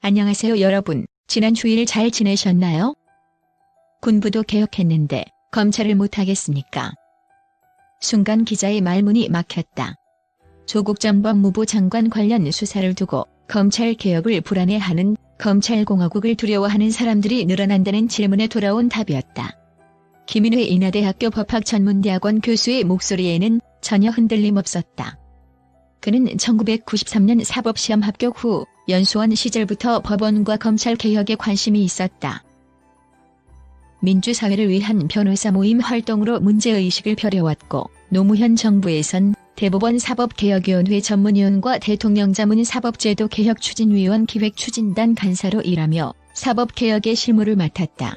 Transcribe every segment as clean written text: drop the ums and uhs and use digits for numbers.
안녕하세요 여러분. 지난 주일 잘 지내셨나요? 군부도 개혁했는데 검찰을 못하겠습니까? 순간 기자의 말문이 막혔다. 조국 전 법무부 장관 관련 수사를 두고 검찰 개혁을 불안해하는, 검찰공화국을 두려워하는 사람들이 늘어난다는 질문에 돌아온 답이었다. 김인회 인하대학교 법학전문대학원 교수의 목소리에는 전혀 흔들림 없었다. 그는 1993년 사법시험 합격 후 연수원 시절부터 법원과 검찰 개혁에 관심이 있었다. 민주사회를 위한 변호사 모임 활동으로 문제의식을 펴려왔고, 노무현 정부에선 대법원 사법개혁위원회 전문위원과 대통령 자문 사법제도 개혁 추진위원 기획추진단 간사로 일하며 사법개혁의 실무를 맡았다.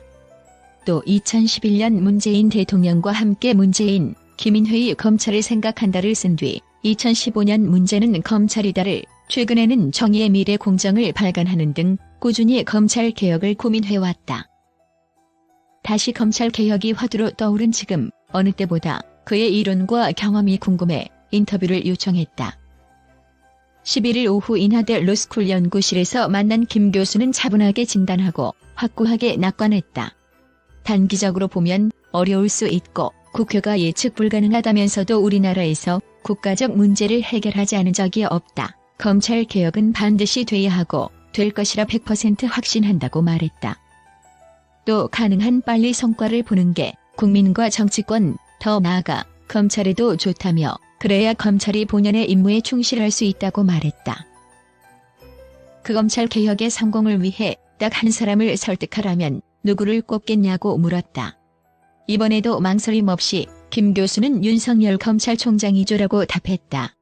또 2011년 문재인 대통령과 함께 문재인, 김인회의 검찰을 생각한다를 쓴 뒤 2015년 문제는 검찰이다를, 최근에는 정의의 미래 공정을 발간하는 등 꾸준히 검찰 개혁을 고민해왔다. 다시 검찰 개혁이 화두로 떠오른 지금 어느 때보다 그의 이론과 경험이 궁금해 인터뷰를 요청했다. 11일 오후 인하대 로스쿨 연구실에서 만난 김 교수는 차분하게 진단하고 확고하게 낙관했다. 단기적으로 보면 어려울 수 있고 국회가 예측 불가능하다면서도 우리나라에서 국가적 문제를 해결하지 않은 적이 없다. 검찰 개혁은 반드시 돼야 하고 될 것이라 100% 확신한다고 말했다. 또 가능한 빨리 성과를 보는 게 국민과 정치권, 더 나아가 검찰에도 좋다며, 그래야 검찰이 본연의 임무에 충실할 수 있다고 말했다. 그 검찰 개혁의 성공을 위해 딱 한 사람을 설득하라면 누구를 꼽겠냐고 물었다. 이번에도 망설임 없이 김 교수는 윤석열 검찰총장이죠라고 답했다.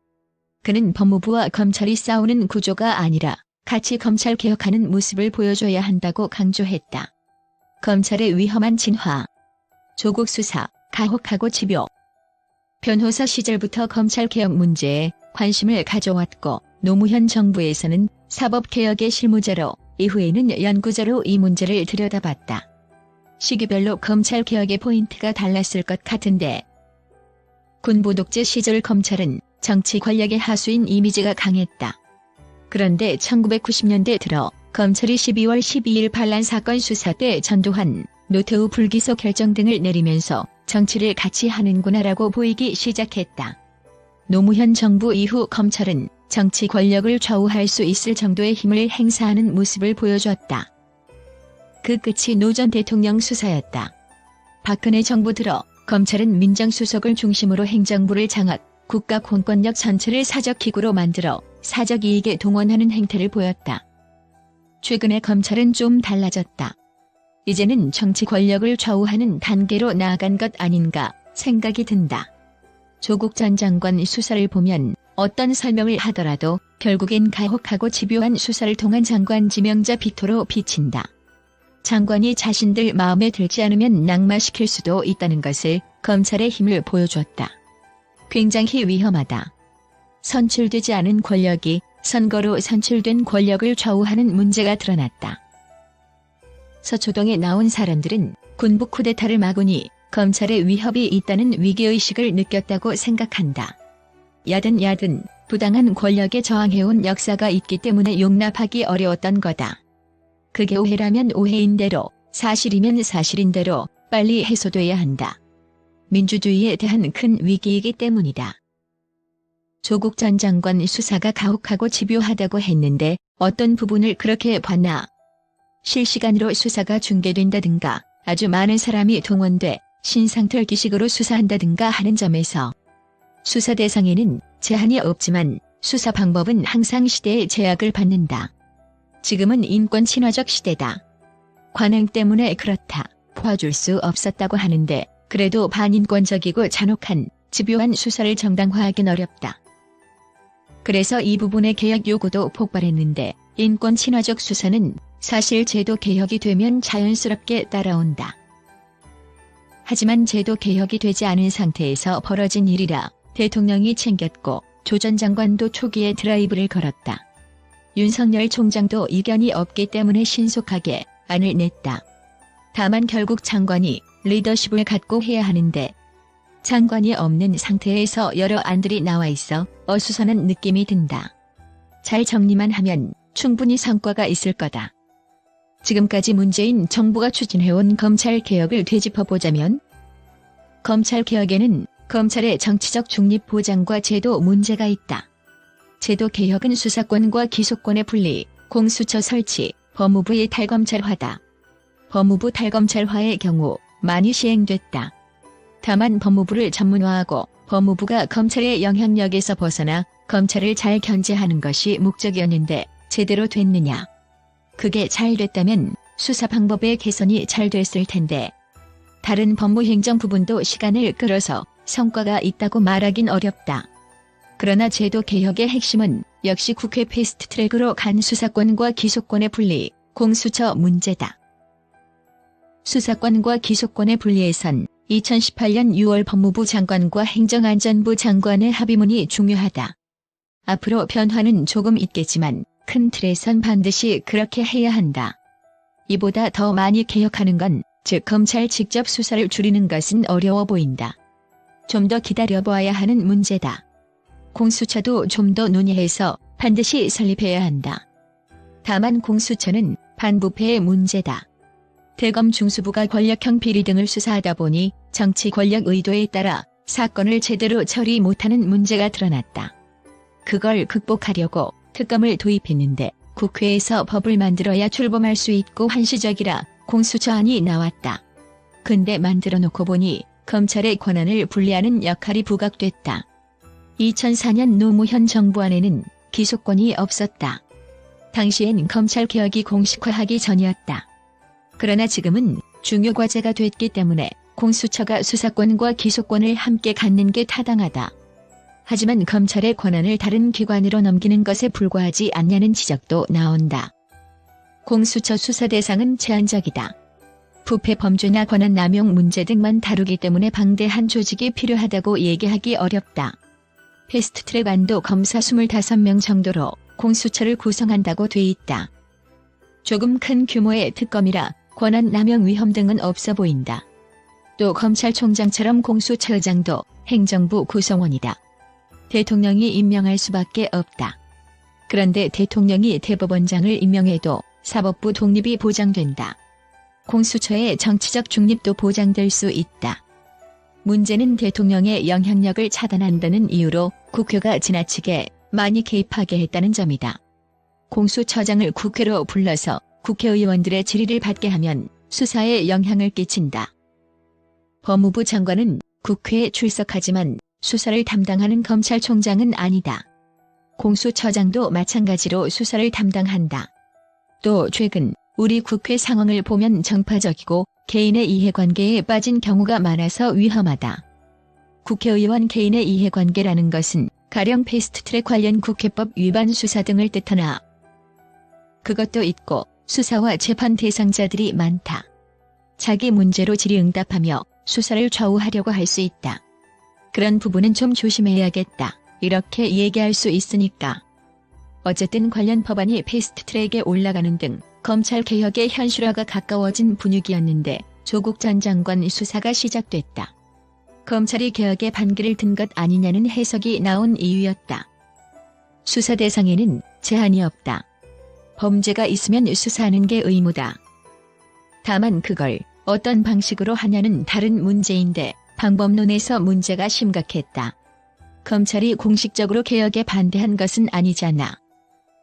그는 법무부와 검찰이 싸우는 구조가 아니라 같이 검찰 개혁하는 모습을 보여줘야 한다고 강조했다. 검찰의 위험한 진화. 조국 수사, 가혹하고 집요. 변호사 시절부터 검찰 개혁 문제에 관심을 가져왔고, 노무현 정부에서는 사법개혁의 실무자로, 이후에는 연구자로 이 문제를 들여다봤다. 시기별로 검찰 개혁의 포인트가 달랐을 것 같은데, 군부 독재 시절 검찰은 정치 권력의 하수인 이미지가 강했다. 그런데 1990년대 들어 검찰이 12월 12일 반란 사건 수사 때 전두환, 노태우 불기소 결정 등을 내리면서 정치를 같이 하는구나라고 보이기 시작했다. 노무현 정부 이후 검찰은 정치 권력을 좌우할 수 있을 정도의 힘을 행사하는 모습을 보여줬다. 그 끝이 노 전 대통령 수사였다. 박근혜 정부 들어 검찰은 민정수석을 중심으로 행정부를 장악, 국가 공권력 전체를 사적기구로 만들어 사적 이익에 동원하는 행태를 보였다. 최근에 검찰은 좀 달라졌다. 이제는 정치 권력을 좌우하는 단계로 나아간 것 아닌가 생각이 든다. 조국 전 장관 수사를 보면 어떤 설명을 하더라도 결국엔 가혹하고 집요한 수사를 통한 장관 지명자 빅토로 비친다. 장관이 자신들 마음에 들지 않으면 낙마시킬 수도 있다는 것을 검찰의 힘을 보여줬다. 굉장히 위험하다. 선출되지 않은 권력이 선거로 선출된 권력을 좌우하는 문제가 드러났다. 서초동에 나온 사람들은 군부 쿠데타를 막으니 검찰의 위협이 있다는 위기의식을 느꼈다고 생각한다. 야든 부당한 권력에 저항해온 역사가 있기 때문에 용납하기 어려웠던 거다. 그게 오해라면 오해인 대로, 사실이면 사실인 대로 빨리 해소돼야 한다. 민주주의에 대한 큰 위기이기 때문이다. 조국 전 장관 수사가 가혹하고 집요하다고 했는데 어떤 부분을 그렇게 봤나? 실시간으로 수사가 중계된다든가, 아주 많은 사람이 동원돼 신상털기식으로 수사한다든가 하는 점에서 수사 대상에는 제한이 없지만 수사 방법은 항상 시대의 제약을 받는다. 지금은 인권 친화적 시대다. 관행 때문에 그렇다, 봐줄 수 없었다고 하는데 그래도 반인권적이고 잔혹한 집요한 수사를 정당화하긴 어렵다. 그래서 이 부분의 개혁 요구도 폭발했는데, 인권 친화적 수사는 사실 제도 개혁이 되면 자연스럽게 따라온다. 하지만 제도 개혁이 되지 않은 상태에서 벌어진 일이라 대통령이 챙겼고 조 전 장관도 초기에 드라이브를 걸었다. 윤석열 총장도 이견이 없기 때문에 신속하게 안을 냈다. 다만 결국 장관이 리더십을 갖고 해야 하는데, 장관이 없는 상태에서 여러 안들이 나와 있어 어수선한 느낌이 든다. 잘 정리만 하면 충분히 성과가 있을 거다. 지금까지 문재인 정부가 추진해온 검찰개혁을 되짚어보자면 검찰개혁에는 검찰의 정치적 중립 보장과 제도 문제가 있다. 제도 개혁은 수사권과 기소권의 분리, 공수처 설치, 법무부의 탈검찰화다. 법무부 탈검찰화의 경우 많이 시행됐다. 다만 법무부를 전문화하고 법무부가 검찰의 영향력에서 벗어나 검찰을 잘 견제하는 것이 목적이었는데 제대로 됐느냐. 그게 잘 됐다면 수사 방법의 개선이 잘 됐을 텐데 다른 법무행정 부분도 시간을 끌어서 성과가 있다고 말하긴 어렵다. 그러나 제도 개혁의 핵심은 역시 국회 패스트트랙으로 간 수사권과 기소권의 분리, 공수처 문제다. 수사권과 기소권의 분리에선 2018년 6월 법무부 장관과 행정안전부 장관의 합의문이 중요하다. 앞으로 변화는 조금 있겠지만 큰 틀에선 반드시 그렇게 해야 한다. 이보다 더 많이 개혁하는 건, 즉 검찰 직접 수사를 줄이는 것은 어려워 보인다. 좀 더 기다려봐야 하는 문제다. 공수처도 좀 더 논의해서 반드시 설립해야 한다. 다만 공수처는 반부패의 문제다. 대검 중수부가 권력형 비리 등을 수사하다 보니 정치 권력 의도에 따라 사건을 제대로 처리 못하는 문제가 드러났다. 그걸 극복하려고 특검을 도입했는데 국회에서 법을 만들어야 출범할 수 있고 한시적이라 공수처안이 나왔다. 근데 만들어 놓고 보니 검찰의 권한을 분리하는 역할이 부각됐다. 2004년 노무현 정부안에는 기소권이 없었다. 당시엔 검찰개혁이 공식화하기 전이었다. 그러나 지금은 중요 과제가 됐기 때문에 공수처가 수사권과 기소권을 함께 갖는 게 타당하다. 하지만 검찰의 권한을 다른 기관으로 넘기는 것에 불과하지 않냐는 지적도 나온다. 공수처 수사 대상은 제한적이다. 부패 범죄나 권한 남용 문제 등만 다루기 때문에 방대한 조직이 필요하다고 얘기하기 어렵다. 패스트트랙 안도 검사 25명 정도로 공수처를 구성한다고 돼 있다. 조금 큰 규모의 특검이라 권한 남용 위험 등은 없어 보인다. 또 검찰총장처럼 공수처장도 행정부 구성원이다. 대통령이 임명할 수밖에 없다. 그런데 대통령이 대법원장을 임명해도 사법부 독립이 보장된다. 공수처의 정치적 중립도 보장될 수 있다. 문제는 대통령의 영향력을 차단한다는 이유로 국회가 지나치게 많이 개입하게 했다는 점이다. 공수처장을 국회로 불러서 국회의원들의 질의를 받게 하면 수사에 영향을 끼친다. 법무부 장관은 국회에 출석하지만 수사를 담당하는 검찰총장은 아니다. 공수처장도 마찬가지로 수사를 담당한다. 또 최근 우리 국회 상황을 보면 정파적이고 개인의 이해관계에 빠진 경우가 많아서 위험하다. 국회의원 개인의 이해관계라는 것은 가령 패스트트랙 관련 국회법 위반 수사 등을 뜻하나 그것도 있고 수사와 재판 대상자들이 많다. 자기 문제로 질의응답하며 수사를 좌우하려고 할 수 있다. 그런 부분은 좀 조심해야겠다. 이렇게 얘기할 수 있으니까. 어쨌든 관련 법안이 패스트트랙에 올라가는 등 검찰개혁의 현실화가 가까워진 분위기였는데 조국 전 장관 수사가 시작됐다. 검찰이 개혁에 반기를 든 것 아니냐는 해석이 나온 이유였다. 수사 대상에는 제한이 없다. 범죄가 있으면 수사하는 게 의무다. 다만 그걸 어떤 방식으로 하냐는 다른 문제인데 방법론에서 문제가 심각했다. 검찰이 공식적으로 개혁에 반대한 것은 아니잖아.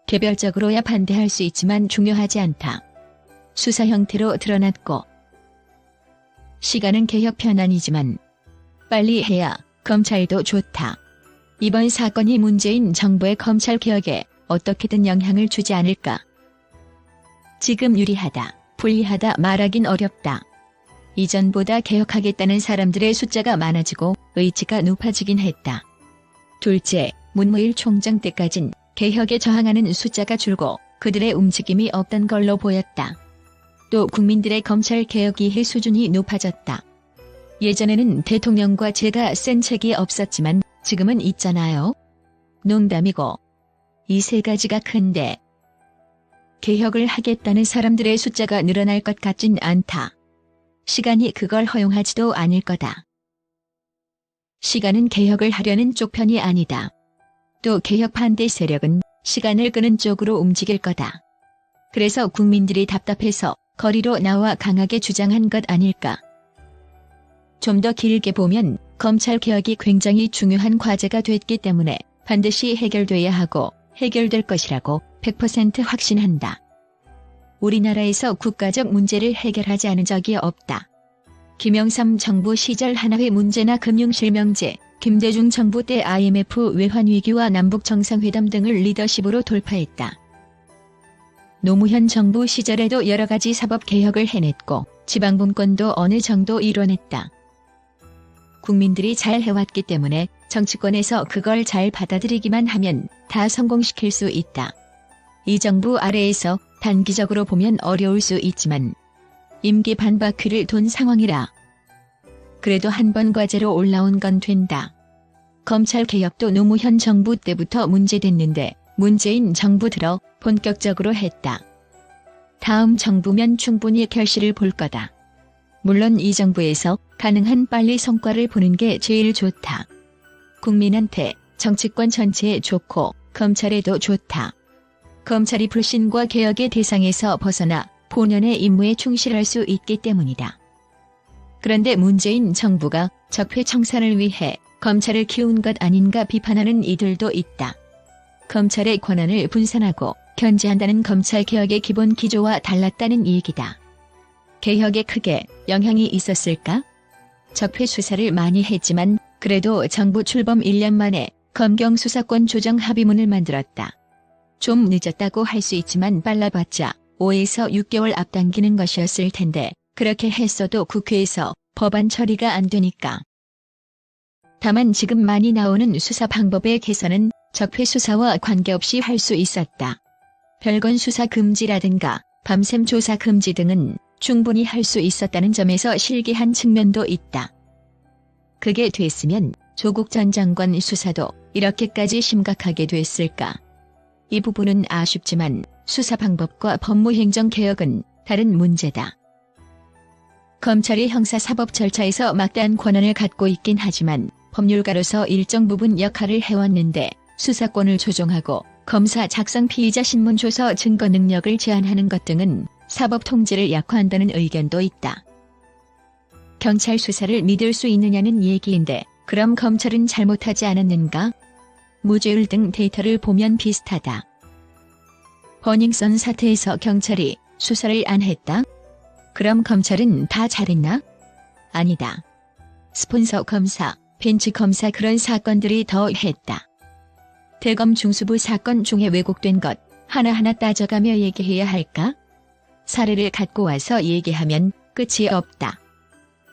개별적으로야 반대할 수 있지만 중요하지 않다. 수사 형태로 드러났고 시간은 개혁 편안이지만 빨리 해야 검찰도 좋다. 이번 사건이 문재인 정부의 검찰개혁에 어떻게든 영향을 주지 않을까. 지금 유리하다, 불리하다 말하긴 어렵다. 이전보다 개혁하겠다는 사람들의 숫자가 많아지고 의지가 높아지긴 했다. 둘째, 문무일 총장 때까진 개혁에 저항하는 숫자가 줄고 그들의 움직임이 없던 걸로 보였다. 또 국민들의 검찰개혁 이해 수준이 높아졌다. 예전에는 대통령과 제가 센 책이 없었지만 지금은 있잖아요. 농담이고. 이 세 가지가 큰데 개혁을 하겠다는 사람들의 숫자가 늘어날 것 같진 않다. 시간이 그걸 허용하지도 않을 거다. 시간은 개혁을 하려는 쪽 편이 아니다. 또 개혁 반대 세력은 시간을 끄는 쪽으로 움직일 거다. 그래서 국민들이 답답해서 거리로 나와 강하게 주장한 것 아닐까. 좀 더 길게 보면 검찰개혁이 굉장히 중요한 과제가 됐기 때문에 반드시 해결돼야 하고 해결될 것이라고 100% 확신한다. 우리나라에서 국가적 문제를 해결하지 않은 적이 없다. 김영삼 정부 시절 하나회 문제나 금융실명제, 김대중 정부 때 IMF 외환위기와 남북정상회담 등을 리더십으로 돌파했다. 노무현 정부 시절에도 여러 가지 사법개혁을 해냈고 지방분권도 어느 정도 이뤄냈다. 국민들이 잘 해왔기 때문에 정치권에서 그걸 잘 받아들이기만 하면 다 성공시킬 수 있다. 이 정부 아래에서 단기적으로 보면 어려울 수 있지만 임기 반바퀴를 돈 상황이라 그래도 한 번 과제로 올라온 건 된다. 검찰개혁도 노무현 정부 때부터 문제됐는데 문재인 정부 들어 본격적으로 했다. 다음 정부면 충분히 결실을 볼 거다. 물론 이 정부에서 가능한 빨리 성과를 보는 게 제일 좋다. 국민한테, 정치권 전체에 좋고 검찰에도 좋다. 검찰이 불신과 개혁의 대상에서 벗어나 본연의 임무에 충실할 수 있기 때문이다. 그런데 문재인 정부가 적폐청산을 위해 검찰을 키운 것 아닌가 비판하는 이들도 있다. 검찰의 권한을 분산하고 견제한다는 검찰개혁의 기본 기조와 달랐다는 얘기다. 개혁에 크게 영향이 있었을까? 적폐 수사를 많이 했지만 그래도 정부 출범 1년 만에 검경 수사권 조정 합의문을 만들었다. 좀 늦었다고 할 수 있지만 빨라봤자 5에서 6개월 앞당기는 것이었을 텐데 그렇게 했어도 국회에서 법안 처리가 안 되니까. 다만 지금 많이 나오는 수사 방법의 개선은 적폐 수사와 관계없이 할 수 있었다. 별건 수사 금지라든가 밤샘 조사 금지 등은 충분히 할 수 있었다는 점에서 실기한 측면도 있다. 그게 됐으면 조국 전 장관 수사도 이렇게까지 심각하게 됐을까? 이 부분은 아쉽지만 수사 방법과 법무행정개혁은 다른 문제다. 검찰이 형사사법 절차에서 막대한 권한을 갖고 있긴 하지만 법률가로서 일정 부분 역할을 해왔는데 수사권을 조정하고 검사 작성 피의자 신문 조서 증거 능력을 제한하는 것 등은 사법 통제를 약화한다는 의견도 있다. 경찰 수사를 믿을 수 있느냐는 얘기인데 그럼 검찰은 잘못하지 않았는가? 무죄율 등 데이터를 보면 비슷하다. 버닝썬 사태에서 경찰이 수사를 안 했다? 그럼 검찰은 다 잘했나? 아니다. 스폰서 검사, 벤치 검사 그런 사건들이 더 했다. 대검 중수부 사건 중에 왜곡된 것 하나하나 따져가며 얘기해야 할까? 사례를 갖고 와서 얘기하면 끝이 없다.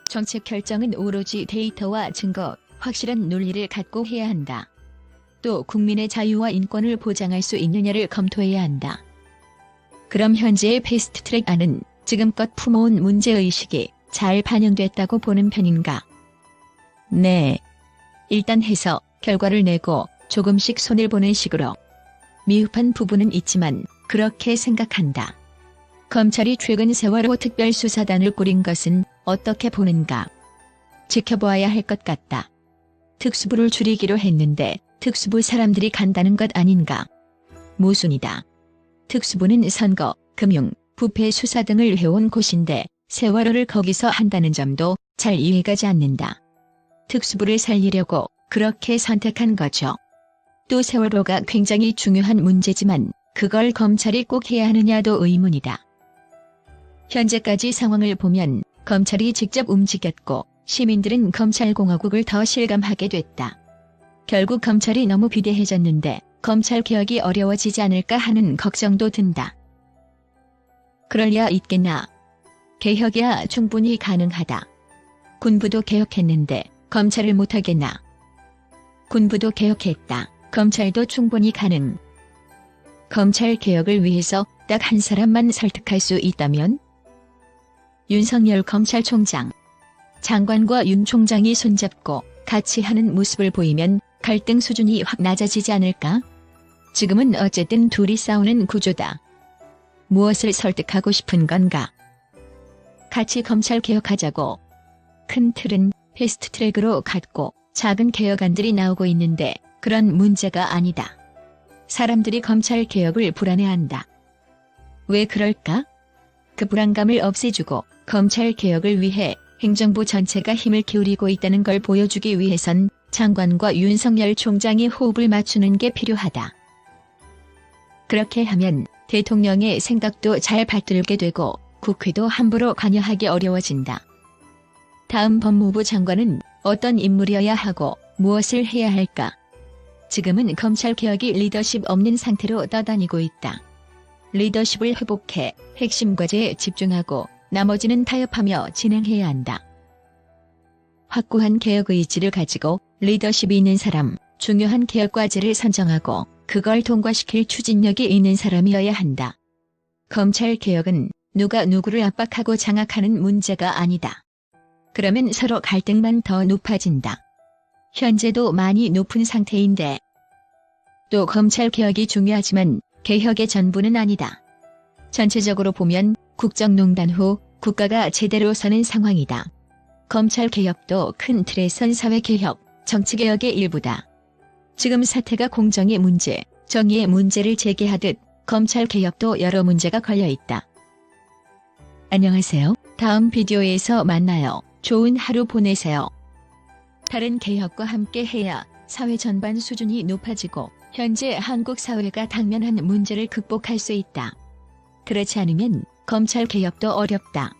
정책 결정은 오로지 데이터와 증거, 확실한 논리를 갖고 해야 한다. 또 국민의 자유와 인권을 보장할 수 있느냐를 검토해야 한다. 그럼 현재의 패스트트랙안은 지금껏 품어온 문제의식이 잘 반영됐다고 보는 편인가? 네. 일단 해서 결과를 내고 조금씩 손을 보는 식으로. 미흡한 부분은 있지만 그렇게 생각한다. 검찰이 최근 세월호 특별수사단을 꾸린 것은 어떻게 보는가? 지켜보아야 할 것 같다. 특수부를 줄이기로 했는데 특수부 사람들이 간다는 것 아닌가? 모순이다. 특수부는 선거, 금융, 부패 수사 등을 해온 곳인데 세월호를 거기서 한다는 점도 잘 이해가지 않는다. 특수부를 살리려고 그렇게 선택한 거죠. 또 세월호가 굉장히 중요한 문제지만 그걸 검찰이 꼭 해야 하느냐도 의문이다. 현재까지 상황을 보면 검찰이 직접 움직였고 시민들은 검찰공화국을 더 실감하게 됐다. 결국 검찰이 너무 비대해졌는데 검찰개혁이 어려워지지 않을까 하는 걱정도 든다. 그럴 리야 있겠나. 개혁이야 충분히 가능하다. 군부도 개혁했는데 검찰을 못하겠나. 군부도 개혁했다. 검찰도 충분히 가능. 검찰개혁을 위해서 딱 한 사람만 설득할 수 있다면? 윤석열 검찰총장. 장관과 윤 총장이 손잡고 같이 하는 모습을 보이면 갈등 수준이 확 낮아지지 않을까? 지금은 어쨌든 둘이 싸우는 구조다. 무엇을 설득하고 싶은 건가? 같이 검찰 개혁하자고. 큰 틀은 패스트트랙으로 갔고 작은 개혁안들이 나오고 있는데 그런 문제가 아니다. 사람들이 검찰 개혁을 불안해한다. 왜 그럴까? 그 불안감을 없애주고 검찰 개혁을 위해 행정부 전체가 힘을 기울이고 있다는 걸 보여주기 위해선 장관과 윤석열 총장이 호흡을 맞추는 게 필요하다. 그렇게 하면 대통령의 생각도 잘 받들게 되고 국회도 함부로 관여하기 어려워진다. 다음 법무부 장관은 어떤 인물이어야 하고 무엇을 해야 할까? 지금은 검찰개혁이 리더십 없는 상태로 떠다니고 있다. 리더십을 회복해 핵심 과제에 집중하고 나머지는 타협하며 진행해야 한다. 확고한 개혁 의지를 가지고 리더십이 있는 사람, 중요한 개혁 과제를 선정하고 그걸 통과시킬 추진력이 있는 사람이어야 한다. 검찰 개혁은 누가 누구를 압박하고 장악하는 문제가 아니다. 그러면 서로 갈등만 더 높아진다. 현재도 많이 높은 상태인데 또 검찰 개혁이 중요하지만 개혁의 전부는 아니다. 전체적으로 보면 국정농단 후 국가가 제대로 서는 상황이다. 검찰 개혁도 큰 틀에선 사회개혁, 정치개혁의 일부다. 지금 사태가 공정의 문제, 정의의 문제를 제기하듯 검찰 개혁도 여러 문제가 걸려 있다. 안녕하세요. 다음 비디오에서 만나요. 좋은 하루 보내세요. 다른 개혁과 함께 해야 사회 전반 수준이 높아지고 현재 한국 사회가 당면한 문제를 극복할 수 있다. 그렇지 않으면 검찰 개혁도 어렵다.